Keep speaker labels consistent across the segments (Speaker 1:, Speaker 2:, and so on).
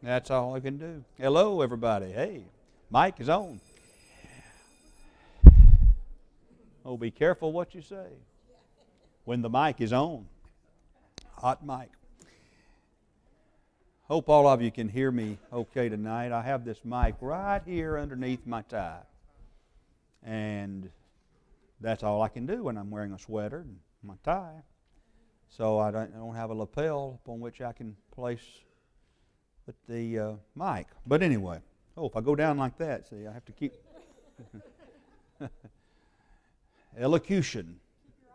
Speaker 1: That's all I can do. Hello, everybody. Hey, mic is on. Oh, be careful what you say when the mic is on. Hot mic. Hope all of you can hear me okay tonight. I have this mic right here underneath my tie. And that's all I can do when I'm wearing a sweater and my tie. So I don't have a lapel upon which I can place the mic. But anyway, if I go down like that, see, I have to keep... Elocution.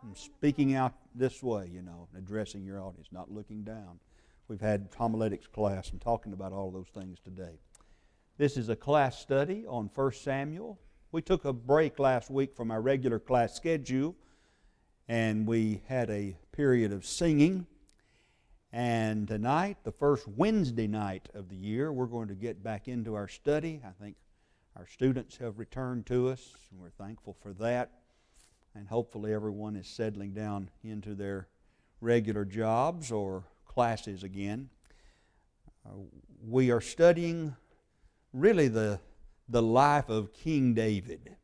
Speaker 1: I'm speaking out this way, addressing your audience, not looking down. We've had homiletics class and talking about all those things today. This is a class study on 1 Samuel. We took a break last week from our regular class schedule, and we had a period of singing. And tonight, the first Wednesday night of the year, we're going to get back into our study. I think our students have returned to us, and we're thankful for that. And hopefully everyone is settling down into their regular jobs or classes again. We are studying really the life of King David.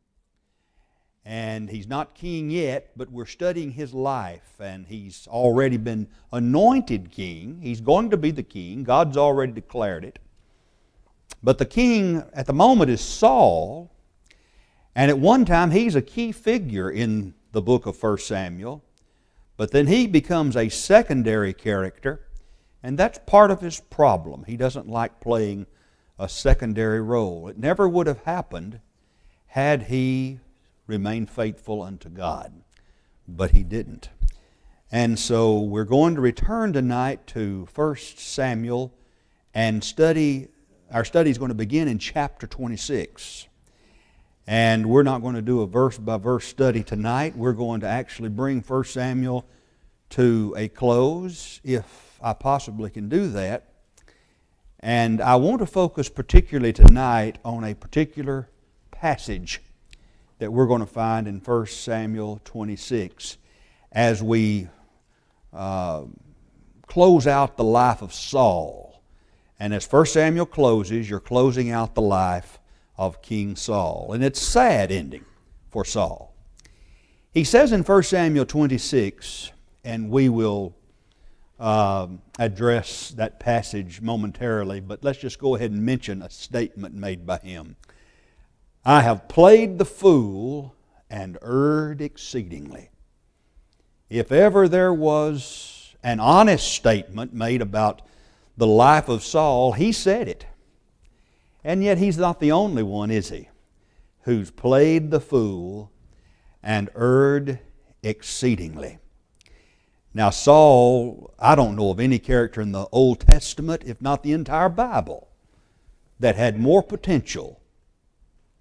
Speaker 1: And he's not king yet, but we're studying his life. And he's already been anointed king. He's going to be the king. God's already declared it. But the king at the moment is Saul. And at one time he's a key figure in the book of 1 Samuel. But then he becomes a secondary character. And that's part of his problem. He doesn't like playing a secondary role. It never would have happened had he remained faithful unto God. But he didn't. And so we're going to return tonight to 1 Samuel and study. Our study is going to begin in chapter 26. And we're not going to do a verse-by-verse study tonight. We're going to actually bring 1 Samuel to a close, if I possibly can do that. And I want to focus particularly tonight on a particular passage that we're going to find in 1 Samuel 26 as we close out the life of Saul. And as 1 Samuel closes, you're closing out the life of King Saul. And it's a sad ending for Saul. He says in 1 Samuel 26, and we will address that passage momentarily, but let's just go ahead and mention a statement made by him. I have played the fool and erred exceedingly. If ever there was an honest statement made about the life of Saul, he said it. And yet he's not the only one, is he, who's played the fool and erred exceedingly. Now Saul, I don't know of any character in the Old Testament, if not the entire Bible, that had more potential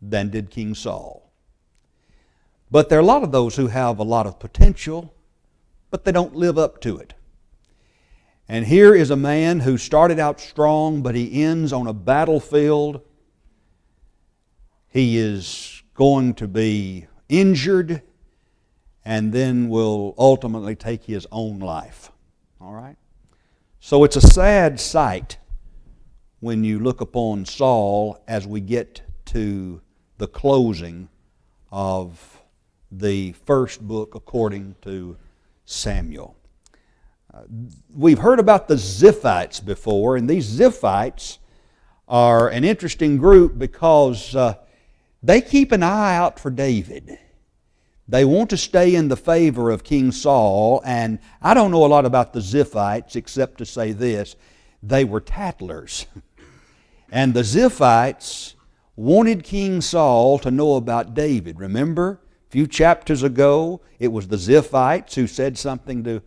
Speaker 1: than did King Saul. But there are a lot of those who have a lot of potential, but they don't live up to it. And here is a man who started out strong, but he ends on a battlefield. He is going to be injured and then will ultimately take his own life. All right? So it's a sad sight when you look upon Saul as we get to the closing of the first book according to Samuel. We've heard about the Ziphites before, and these Ziphites are an interesting group because they keep an eye out for David. They want to stay in the favor of King Saul, and I don't know a lot about the Ziphites except to say this: they were tattlers. And the Ziphites wanted King Saul to know about David. Remember, a few chapters ago, it was the Ziphites who said something to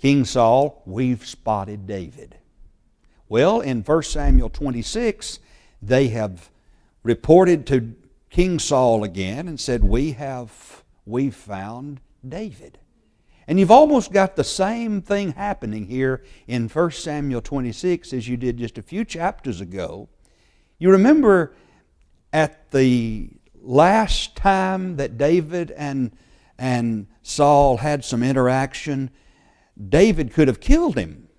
Speaker 1: King Saul, we've spotted David. Well, in 1 Samuel 26, they have reported to King Saul again and said, we've found David. And you've almost got the same thing happening here in 1 Samuel 26 as you did just a few chapters ago. You remember at the last time that David and Saul had some interaction, David could have killed him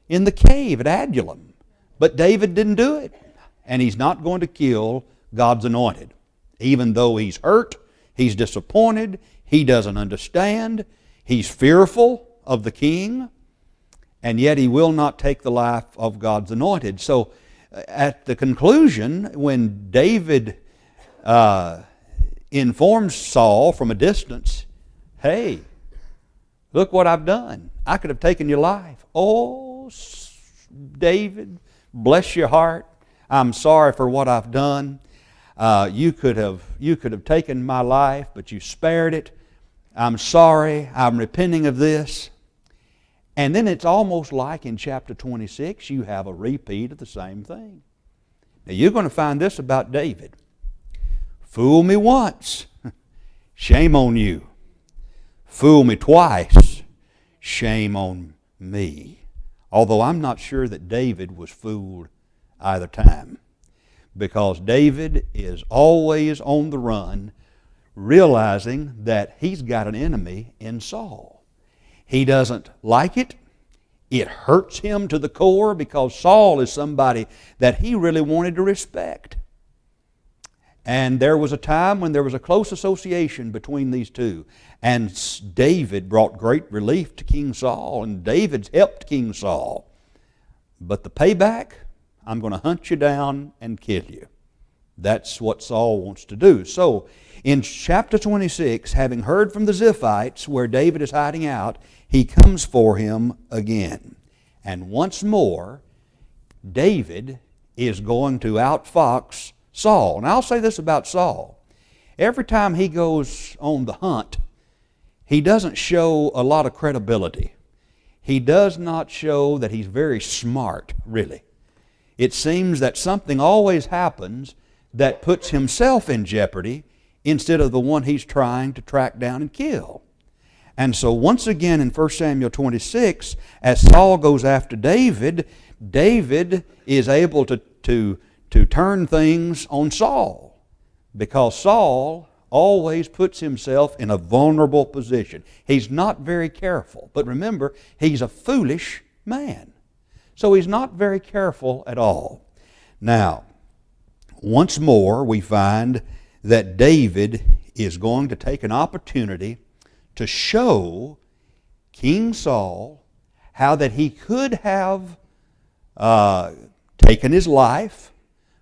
Speaker 1: in the cave at Adullam. But David didn't do it. And he's not going to kill God's anointed. Even though he's hurt, he's disappointed, he doesn't understand, he's fearful of the king, and yet he will not take the life of God's anointed. So at the conclusion, when David informs Saul from a distance, hey, look what I've done. I could have taken your life. Oh, David, bless your heart. I'm sorry for what I've done. You could have taken my life, but you spared it. I'm sorry. I'm repenting of this. And then it's almost like in chapter 26, you have a repeat of the same thing. Now you're going to find this about David. Fool me once, shame on you. Fool me twice, shame on me. Although I'm not sure that David was fooled either time, because David is always on the run, realizing that he's got an enemy in Saul. He doesn't like it. It hurts him to the core, because Saul is somebody that he really wanted to respect. And there was a time when there was a close association between these two. And David brought great relief to King Saul, and David helped King Saul. But the payback, I'm going to hunt you down and kill you. That's what Saul wants to do. So, in chapter 26, having heard from the Ziphites where David is hiding out, he comes for him again. And once more, David is going to outfox Saul. And I'll say this about Saul. Every time he goes on the hunt, he doesn't show a lot of credibility. He does not show that he's very smart, really. It seems that something always happens that puts himself in jeopardy instead of the one he's trying to track down and kill. And so once again in 1 Samuel 26, as Saul goes after David, David is able to turn things on Saul, because Saul always puts himself in a vulnerable position. He's not very careful. But remember, he's a foolish man. So he's not very careful at all. Now, once more we find that David is going to take an opportunity to show King Saul how that he could have taken his life,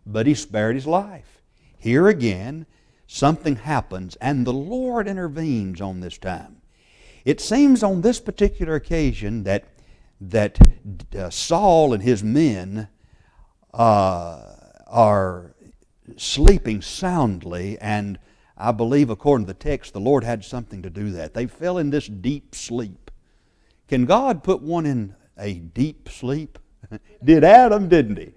Speaker 1: but he spared his life. Here again, something happens, and the Lord intervenes on this time. It seems on this particular occasion that Saul and his men are sleeping soundly, and I believe according to the text, the Lord had something to do that. They fell in this deep sleep. Can God put one in a deep sleep? Did Adam, didn't he?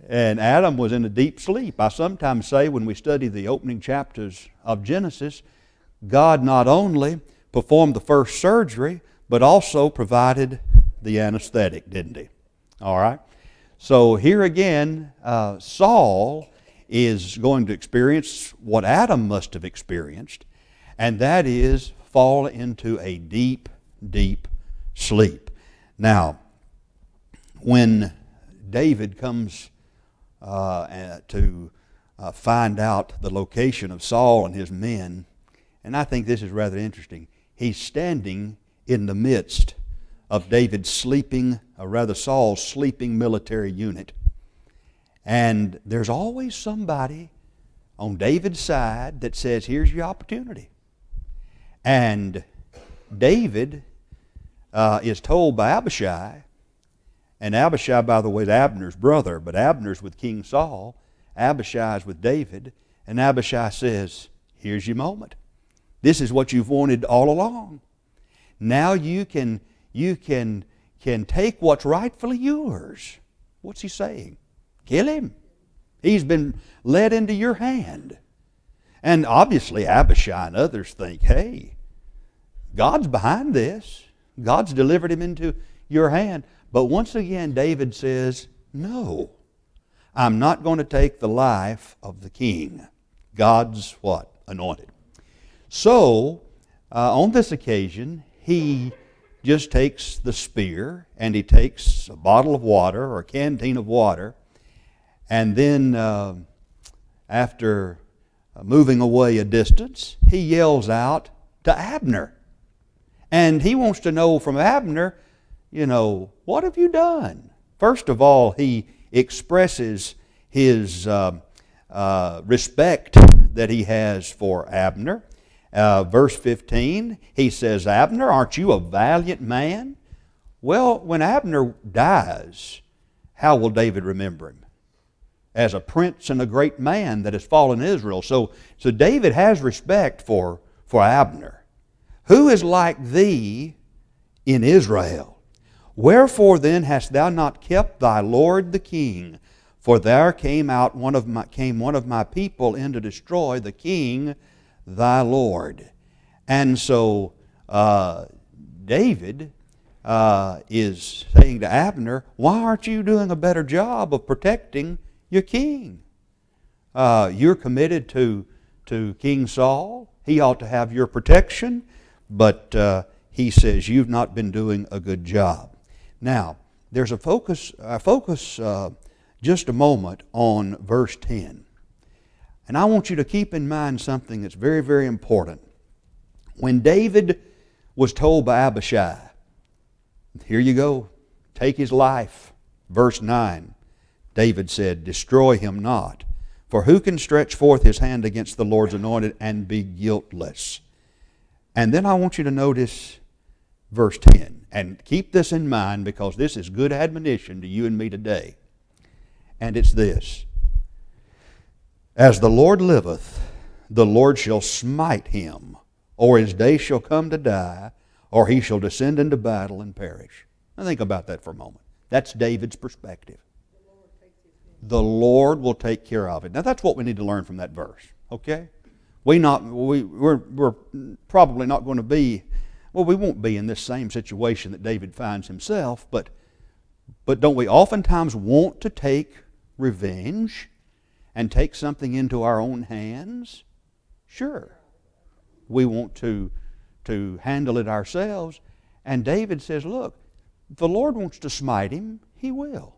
Speaker 1: And Adam was in a deep sleep. I sometimes say when we study the opening chapters of Genesis, God not only performed the first surgery, but also provided the anesthetic, didn't he? All right? So here again, Saul is going to experience what Adam must have experienced, and that is fall into a deep, deep sleep. Now, when David comes to find out the location of Saul and his men, and I think this is rather interesting, he's standing in the midst of David's sleeping, or rather Saul's sleeping military unit. And there's always somebody on David's side that says, here's your opportunity. And David is told by Abishai, and Abishai, by the way, is Abner's brother, but Abner's with King Saul, Abishai's with David, and Abishai says, here's your moment. This is what you've wanted all along. Now you can take what's rightfully yours. What's he saying? Kill him. He's been led into your hand. And obviously Abishai and others think, hey, God's behind this. God's delivered him into your hand. But once again, David says, no, I'm not going to take the life of the king. God's what? Anointed. So, on this occasion, he just takes the spear and he takes a bottle of water or a canteen of water, and then after moving away a distance, he yells out to Abner. And he wants to know from Abner, what have you done? First of all, he expresses his respect that he has for Abner. Verse 15, he says, Abner, aren't you a valiant man? Well, when Abner dies, how will David remember him? As a prince and a great man that has fallen in Israel. So David has respect for Abner. Who is like thee in Israel? Wherefore then hast thou not kept thy Lord the king? For there came one of my people in to destroy the king thy Lord. And so David is saying to Abner, why aren't you doing a better job of protecting your king? You're committed to King Saul. He ought to have your protection. But he says, you've not been doing a good job. Now, there's a focus just a moment on verse 10. And I want you to keep in mind something that's very, very important. When David was told by Abishai, here you go, take his life. Verse 9, David said, destroy him not. For who can stretch forth his hand against the Lord's anointed and be guiltless? And then I want you to notice verse 10. And keep this in mind because this is good admonition to you and me today. And it's this. As the Lord liveth, the Lord shall smite him, or his day shall come to die, or he shall descend into battle and perish. Now think about that for a moment. That's David's perspective. The Lord will take care of it. Now that's what we need to learn from that verse. Okay? We're probably not going to be, we won't be in this same situation that David finds himself, but don't we oftentimes want to take revenge and take something into our own hands? Sure. We want to handle it ourselves. And David says, look, if the Lord wants to smite him, He will.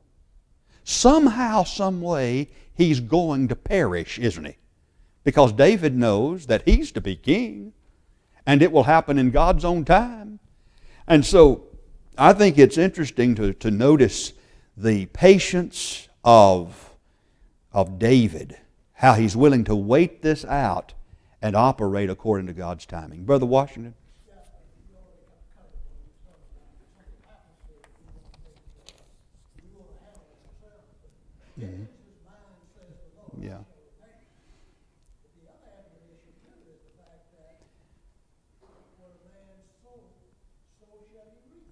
Speaker 1: Somehow, some way, he's going to perish, isn't he? Because David knows that he's to be king, and it will happen in God's own time. And so I think it's interesting to notice the patience of David, how he's willing to wait this out and operate according to God's timing. Brother Washington? Mm-hmm. Yeah.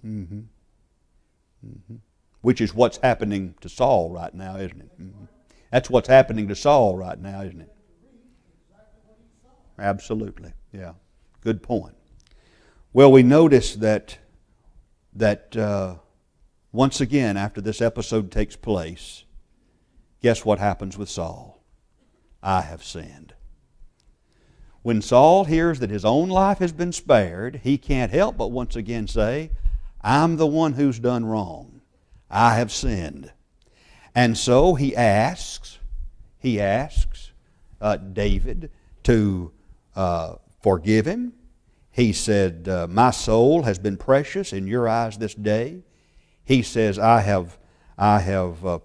Speaker 1: Mm-hmm. Mm-hmm. Which is what's happening to Saul right now, isn't it? Mm-hmm. That's what's happening to Saul right now, isn't it? Absolutely. Yeah. Good point. Well, we notice that once again, after this episode takes place, guess what happens with Saul? I have sinned. When Saul hears that his own life has been spared, he can't help but once again say, I'm the one who's done wrong. I have sinned. And so he asks David to forgive him. He said, my soul has been precious in your eyes this day. He says, I have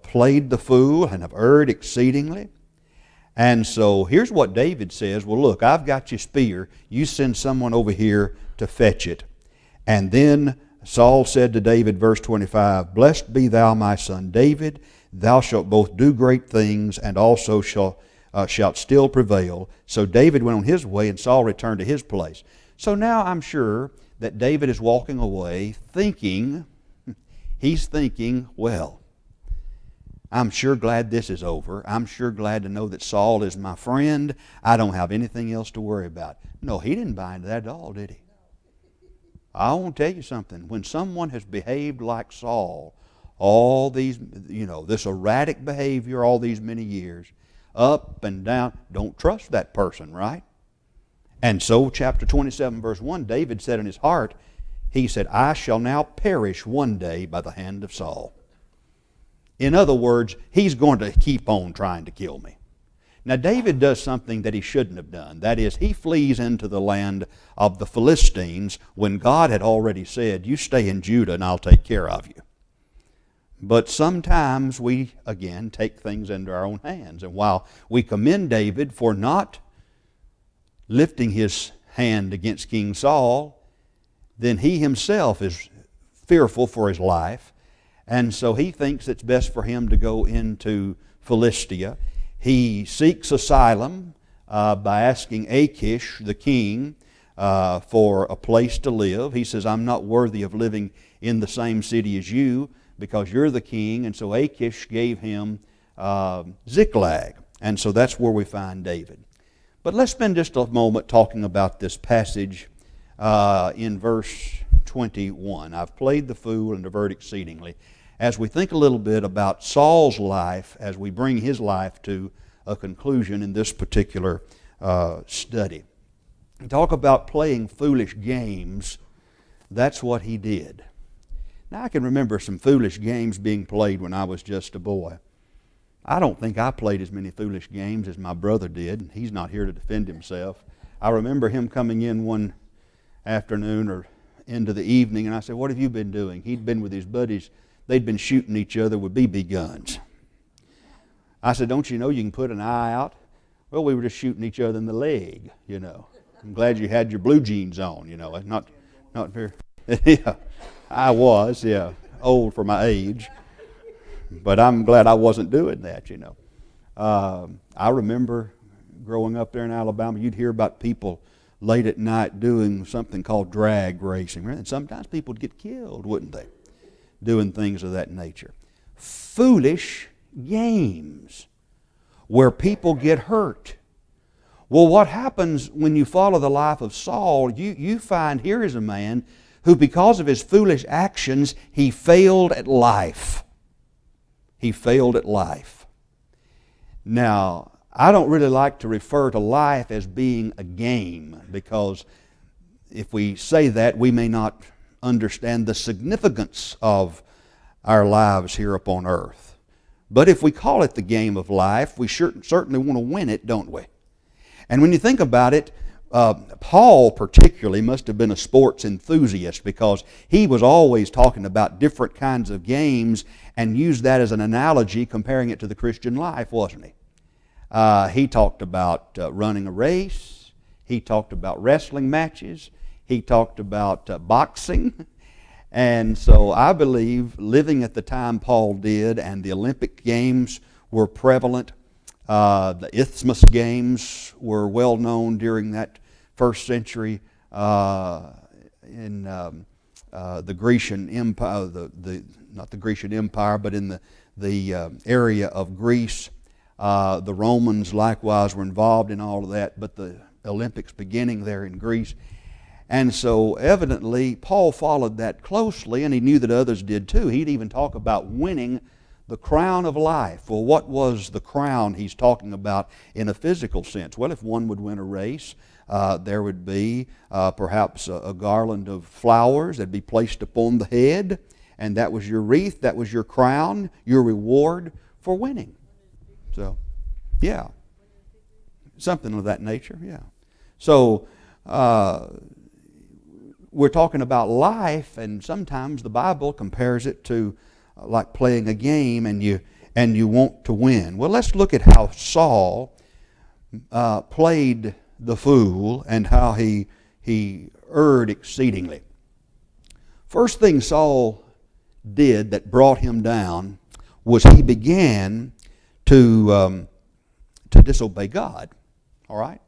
Speaker 1: played the fool and have erred exceedingly. And so here's what David says. Well, look, I've got your spear. You send someone over here to fetch it. And then Saul said to David, verse 25, Blessed be thou, my son David. Thou shalt both do great things and also shalt still prevail. So David went on his way and Saul returned to his place. So now I'm sure that David is walking away he's thinking, well, I'm sure glad this is over. I'm sure glad to know that Saul is my friend. I don't have anything else to worry about. No, he didn't buy into that at all, did he? I want to tell you something. When someone has behaved like Saul, all these, this erratic behavior all these many years, up and down, don't trust that person, right? And so chapter 27, verse 1, David said in his heart, he said, I shall now perish one day by the hand of Saul. In other words, he's going to keep on trying to kill me. Now, David does something that he shouldn't have done. That is, he flees into the land of the Philistines when God had already said, you stay in Judah and I'll take care of you. But sometimes we, again, take things into our own hands. And while we commend David for not lifting his hand against King Saul, then he himself is fearful for his life. And so he thinks it's best for him to go into Philistia. He seeks asylum by asking Achish, the king, for a place to live. He says, I'm not worthy of living in the same city as you because you're the king. And so Achish gave him Ziklag. And so that's where we find David. But let's spend just a moment talking about this passage in verse 21. I've played the fool and diverted exceedingly. As we think a little bit about Saul's life, as we bring his life to a conclusion in this particular study. Talk about playing foolish games. That's what he did. Now I can remember some foolish games being played when I was just a boy. I don't think I played as many foolish games as my brother did. He's not here to defend himself. I remember him coming in one afternoon or into the evening, and I said, what have you been doing? He'd been with his buddies. They'd been shooting each other with BB guns. I said, don't you know you can put an eye out? Well, we were just shooting each other in the leg, you know. I'm glad you had your blue jeans on, you know. Not very, yeah, I was, yeah, old for my age. But I'm glad I wasn't doing that, you know. I remember growing up there in Alabama, you'd hear about people late at night doing something called drag racing. And sometimes people would get killed, wouldn't they? Doing things of that nature. Foolish games where people get hurt. Well, what happens when you follow the life of Saul, you find here is a man who, because of his foolish actions, he failed at life. He failed at life. Now, I don't really like to refer to life as being a game, because if we say that, we may not understand the significance of our lives here upon earth. But if we call it the game of life, we certainly want to win it, don't we? And when you think about it, Paul particularly must have been a sports enthusiast, because he was always talking about different kinds of games and used that as an analogy, comparing it to the Christian life, wasn't he? He talked about running a race. He talked about wrestling matches. He talked about boxing. And so I believe, living at the time Paul did, and the Olympic Games were prevalent, the Isthmus Games were well known during that first century in the Grecian Empire, not the Grecian Empire, but in the area of Greece. The Romans likewise were involved in all of that, but the Olympics beginning there in Greece. And so evidently Paul followed that closely, and he knew that others did too. He'd even talk about winning the crown of life. Well, what was the crown he's talking about in a physical sense? Well, if one would win a race, there would be perhaps a garland of flowers that would be placed upon the head, and that was your wreath, that was your crown, your reward for winning. So, yeah, something of that nature, yeah. So, we're talking about life, and sometimes the Bible compares it to like playing a game, and you want to win. Well, let's look at how Saul played the fool and how he erred exceedingly. First thing Saul did that brought him down was he began to disobey God. All right?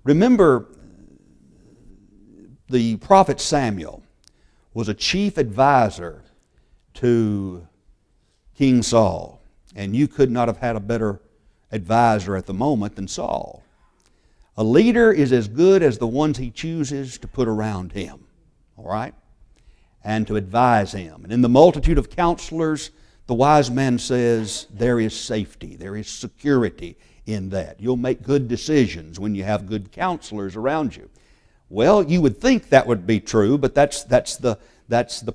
Speaker 1: Remember, the prophet Samuel was a chief advisor to King Saul, and you could not have had a better advisor at the moment than Saul. A leader is as good as the ones he chooses to put around him, all right, and to advise him. And in the multitude of counselors, the wise man says there is safety, there is security in that. You'll make good decisions when you have good counselors around you. Well, you would think that would be true, but that's the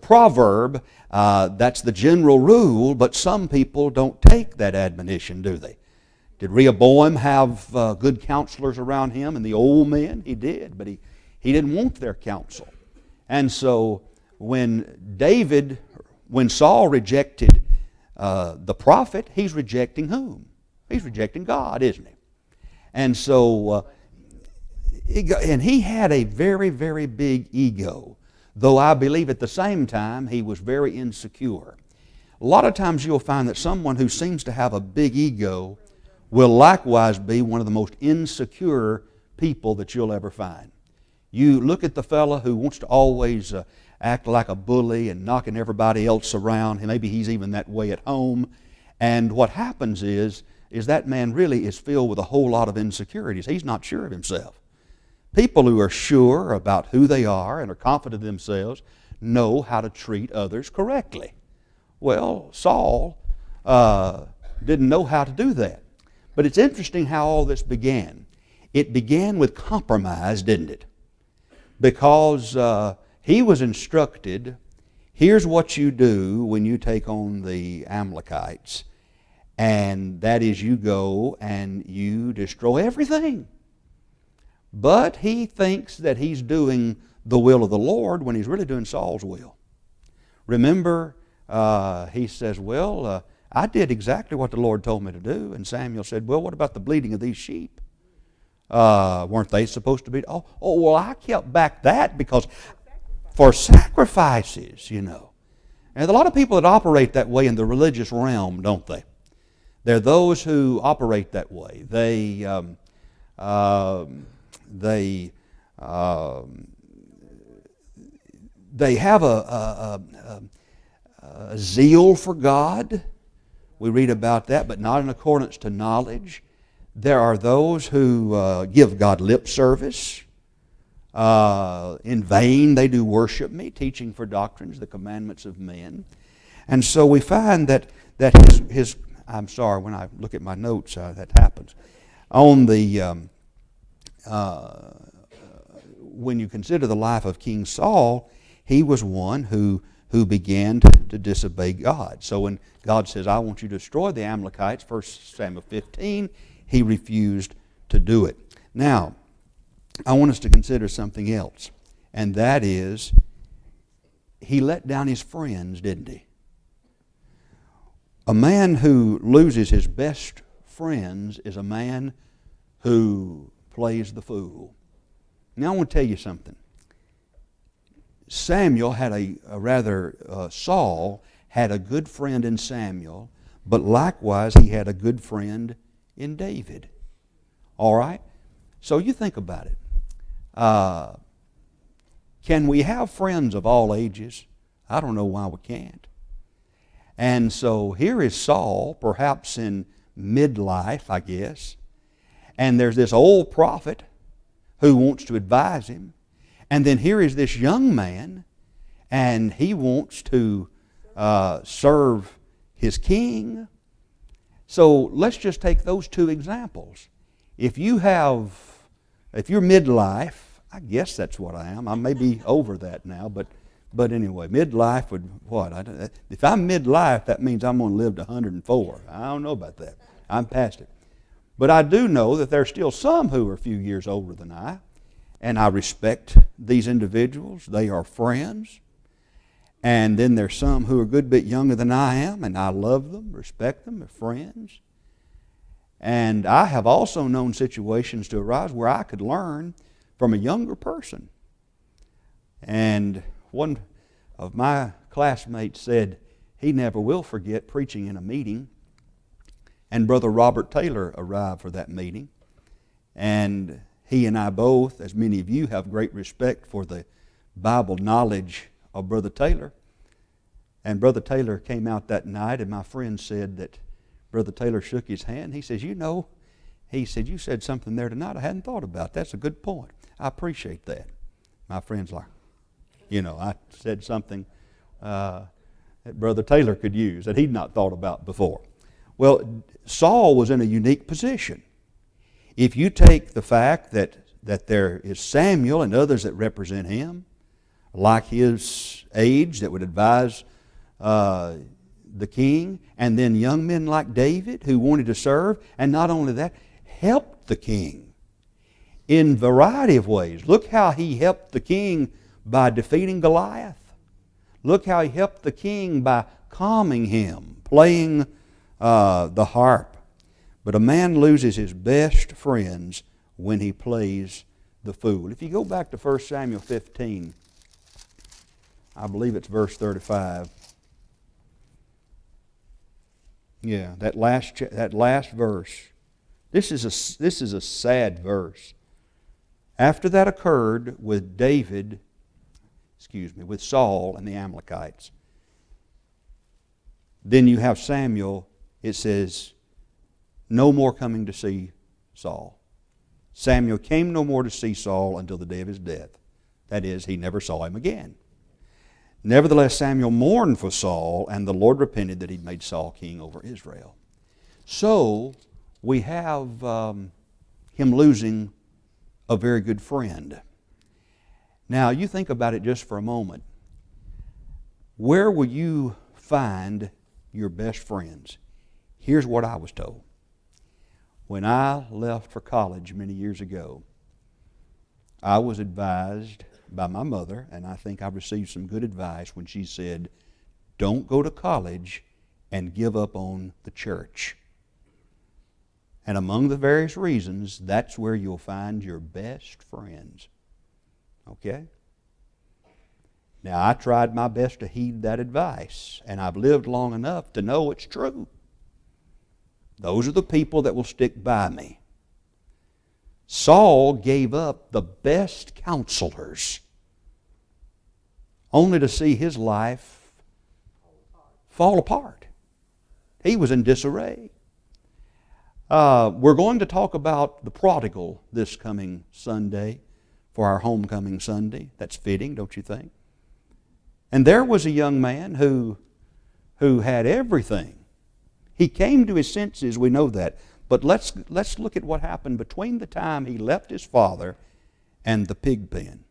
Speaker 1: proverb, that's the general rule, but some people don't take that admonition, do they? Did Rehoboam have good counselors around him and the old men? He did, but he didn't want their counsel. And so when Saul rejected the prophet, he's rejecting whom? He's rejecting God, isn't he? And so, and he had a very, very big ego, though I believe at the same time he was very insecure. A lot of times you'll find that someone who seems to have a big ego will likewise be one of the most insecure people that you'll ever find. You look at the fellow who wants to always act like a bully and knocking everybody else around. Maybe he's even that way at home. And what happens is that man really is filled with a whole lot of insecurities. He's not sure of himself. People who are sure about who they are and are confident of themselves know how to treat others correctly. Well, Saul didn't know how to do that. But it's interesting how all this began. It began with compromise, didn't it? Because he was instructed, here's what you do when you take on the Amalekites, and that is you go and you destroy everything. But he thinks that he's doing the will of the Lord when he's really doing Saul's will. Remember, he says, well, I did exactly what the Lord told me to do. And Samuel said, well, what about the bleating of these sheep? Weren't they supposed to be? Oh, well, I kept back that because for sacrifices, you know. And a lot of people that operate that way in the religious realm, don't they? They're those who operate that way. They have a zeal for God. We read about that, but not in accordance to knowledge. There are those who give God lip service. In vain they do worship me, teaching for doctrines the commandments of men. And so we find that his I'm sorry, when I look at my notes, that happens. On the when you consider the life of King Saul, he was one who began to disobey God. So when God says, I want you to destroy the Amalekites, 1 Samuel 15, he refused to do it. Now, I want us to consider something else, and that is, he let down his friends, didn't he? A man who loses his best friends is a man who plays the fool. Now I want to tell you something. Saul had a good friend in Samuel, but likewise he had a good friend in David. All right? So you think about it. Can we have friends of all ages? I don't know why we can't. And so here is Saul, perhaps in midlife, I guess, and there's this old prophet who wants to advise him. And then here is this young man, and he wants to serve his king. So let's just take those two examples. If you're midlife, I guess that's what I am. I may be over that now, but anyway, midlife would what? If I'm midlife, that means I'm going to live to 104. I don't know about that. I'm past it. But I do know that there's still some who are a few years older than I, and I respect these individuals. They are friends. And then there's some who are a good bit younger than I am, and I love them, respect them, they're friends. And I have also known situations to arise where I could learn from a younger person. And one of my classmates said he never will forget preaching in a meeting, and Brother Robert Taylor arrived for that meeting. And he and I both, as many of you, have great respect for the Bible knowledge of Brother Taylor. And Brother Taylor came out that night, and my friend said that Brother Taylor shook his hand. He says, he said, you said something there tonight I hadn't thought about. That's a good point. I appreciate that. My friend's like, I said something that Brother Taylor could use that he'd not thought about before. Well, Saul was in a unique position. If you take the fact that that there is Samuel and others that represent him, like his age, that would advise the king, and then young men like David who wanted to serve, and not only that, helped the king in a variety of ways. Look how he helped the king by defeating Goliath. Look how he helped the king by calming him, playing the harp. But a man loses his best friends when he plays the fool. If you go back to 1 Samuel 15, I believe it's verse 35. Yeah, that last verse. This is a sad verse. After that occurred with with Saul and the Amalekites, then you have Samuel. It says, no more coming to see Saul. Samuel came no more to see Saul until the day of his death. That is, he never saw him again. Nevertheless, Samuel mourned for Saul, and the Lord repented that he'd made Saul king over Israel. So, we have him losing a very good friend. Now, you think about it just for a moment. Where will you find your best friends? Here's what I was told. When I left for college many years ago, I was advised by my mother, and I think I received some good advice when she said, don't go to college and give up on the church. And among the various reasons, that's where you'll find your best friends. Okay? Now, I tried my best to heed that advice, and I've lived long enough to know it's true. Those are the people that will stick by me. Saul gave up the best counselors only to see his life fall apart. He was in disarray. We're going to talk about the prodigal this coming Sunday for our homecoming Sunday. That's fitting, don't you think? And there was a young man who had everything. He came to his senses, we know that. But let's look at what happened between the time he left his father and the pig pen.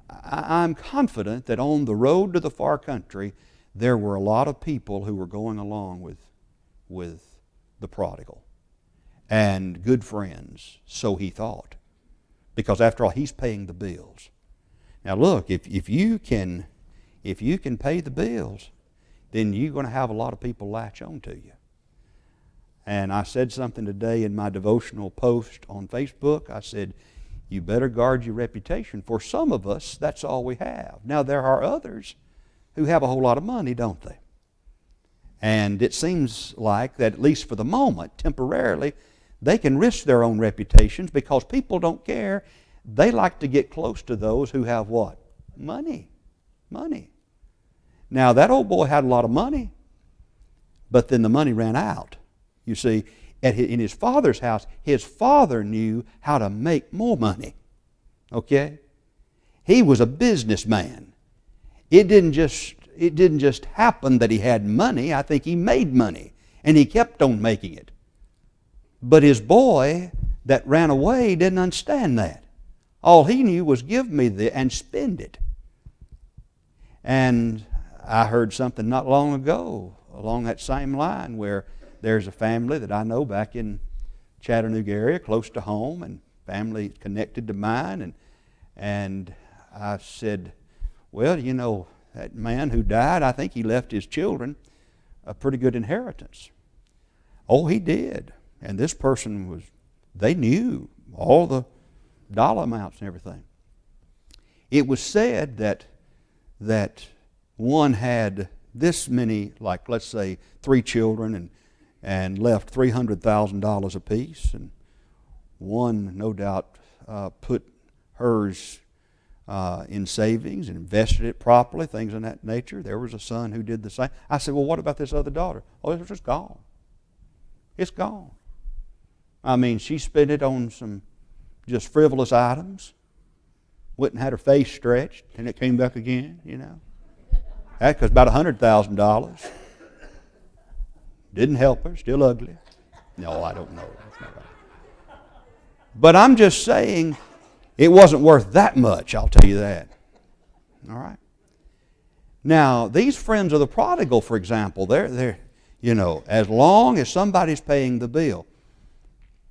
Speaker 1: I'm confident that on the road to the far country, there were a lot of people who were going along with the prodigal. And good friends, so he thought. Because after all, he's paying the bills. Now look, if you can pay the bills, then you're going to have a lot of people latch on to you. And I said something today in my devotional post on Facebook. I said, you better guard your reputation. For some of us, that's all we have. Now, there are others who have a whole lot of money, don't they? And it seems like that, at least for the moment, temporarily, they can risk their own reputations because people don't care. They like to get close to those who have what? Money. Money. Now, that old boy had a lot of money, but then the money ran out. You see, in his father's house, his father knew how to make more money. Okay? He was a businessman. It didn't just happen that he had money. I think he made money, and he kept on making it. But his boy that ran away didn't understand that. All he knew was give me and spend it. And I heard something not long ago along that same line where there's a family that I know back in Chattanooga area, close to home, and family connected to mine. And I said, well, you know, that man who died, I think he left his children a pretty good inheritance. Oh, he did. And this person they knew all the dollar amounts and everything. It was said that one had this many, like let's say 3 children and left $300,000 apiece, and one no doubt put hers in savings and invested it properly, things of that nature. There was a son who did the same. I said, well, what about this other daughter? Oh, it's just gone. It's gone. I mean, she spent it on some just frivolous items. Went and had her face stretched, and it came back again, you know. That cost about $100,000. Didn't help her, still ugly. No, I don't know. That's not right. But I'm just saying, It wasn't worth that much, I'll tell you that. All right. Now, these friends of the prodigal, for example, they're as long as somebody's paying the bill.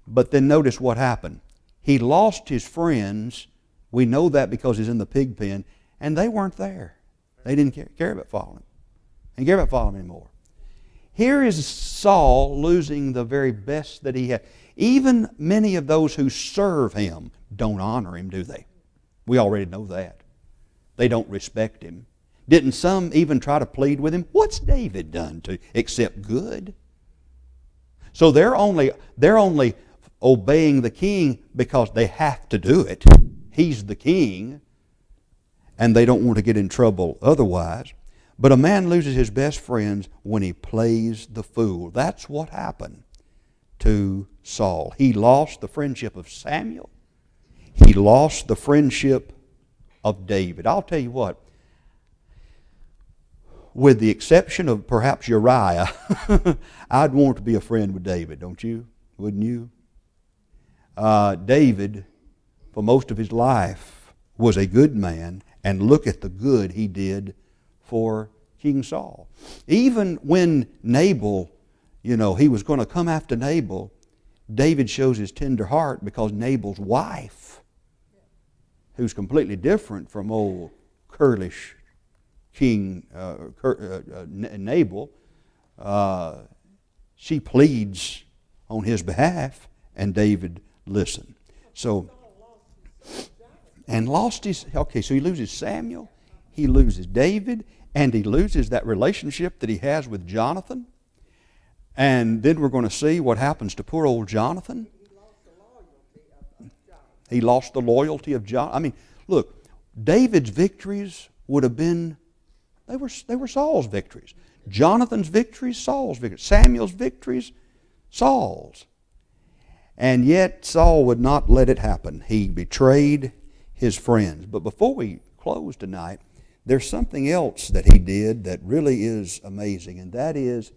Speaker 1: But then notice what happened. He lost his friends. We know that because he's in the pig pen, and they weren't there. They didn't care about following him. They didn't care about following him anymore. Here is Saul losing the very best that he had. Even many of those who serve him don't honor him, do they? We already know that. They don't respect him. Didn't some even try to plead with him? What's David done to except good? So they're only obeying the king because they have to do it. He's the king, and they don't want to get in trouble otherwise. But a man loses his best friends when he plays the fool. That's what happened to Saul. He lost the friendship of Samuel. He lost the friendship of David. I'll tell you what, with the exception of perhaps Uriah, I'd want to be a friend with David, don't you? Wouldn't you? David, for most of his life, was a good man, and look at the good he did for King Saul. Even when Nabal, he was going to come after Nabal, David shows his tender heart because Nabal's wife, who's completely different from old curlish King Nabal, she pleads on his behalf, and David listened. So he loses Samuel, he loses David, and he loses that relationship that he has with Jonathan. And then we're going to see what happens to poor old Jonathan. He lost the loyalty of Jonathan. I mean, look, David's victories would have been, they were Saul's victories. Jonathan's victories, Saul's victories. Samuel's victories, Saul's. And yet Saul would not let it happen. He betrayed his friends. But before we close tonight, there's something else that he did that really is amazing, and that is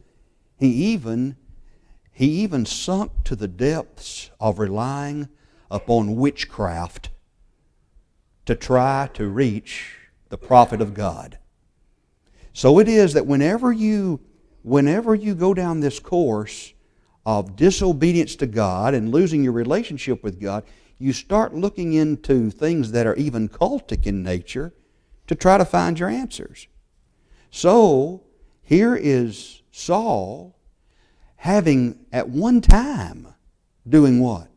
Speaker 1: he even sunk to the depths of relying upon witchcraft to try to reach the prophet of God. So it is that whenever you go down this course of disobedience to God and losing your relationship with God, you start looking into things that are even cultic in nature to try to find your answers. So here is Saul having at one time doing what?